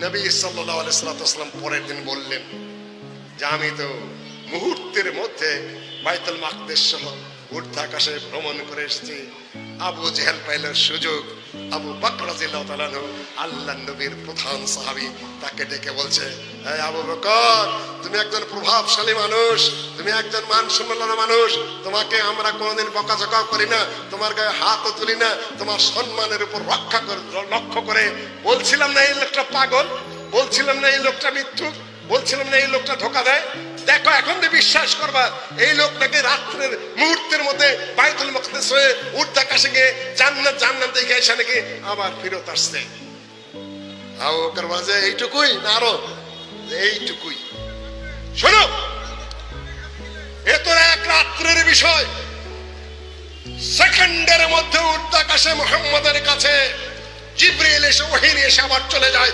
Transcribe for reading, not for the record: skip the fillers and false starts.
নবী সাল্লাল্লাহু আলাইহি ওয়াসাল্লাম পরের দিন বললেন যে আমি তো মুহূর্তের মধ্যে বাইতুল মাকদিস সহ ঊর্ধ্বাকাশে ভ্রমণ করে এসেছি। আবু জেহেল পাইল সুযোগ, আবু বকর রাদিয়াল্লাহু তাআলা আনহু আল্লাহর নবীর প্রধান সাহাবী, তাকে ডেকে বলছে, এই আবু বকর, তুমি একজন প্রভাবশালী মানুষ, তুমি একজন মানসম্মানের মানুষ, তোমাকে আমরা কোনোদিন বকাঝকা করি না, তোমার গায়ে হাতও তুলি না, তোমার সম্মানের উপর লক্ষ্য করে বলছিলাম না এই লোকটা পাগল, বলছিলাম না এই লোকটা মিথ্যুক, বলছিলাম না এই লোকটা ধোঁকা দেয়। দেখো এখন তো বিশ্বাস করবা, এই লোক নাকি রাত্রের মুহূর্তের মধ্যে বাইতুল মাকদিস হয়ে ঊর্ধ্বাকাশে গিয়ে জান্নাত দেখে এসে নাকি আবার ফেরত আসছে। আবু বকর বলে, এইটুকুই না আরো? এইটুকুই। শোনো, এ তো এক রাত্রের বিষয়, সেকেন্ডের মধ্যে ঊর্ধ্বাকাশে মুহাম্মদের কাছে জিবরিল এসে ওহী নিয়ে এসে আবার চলে যায়।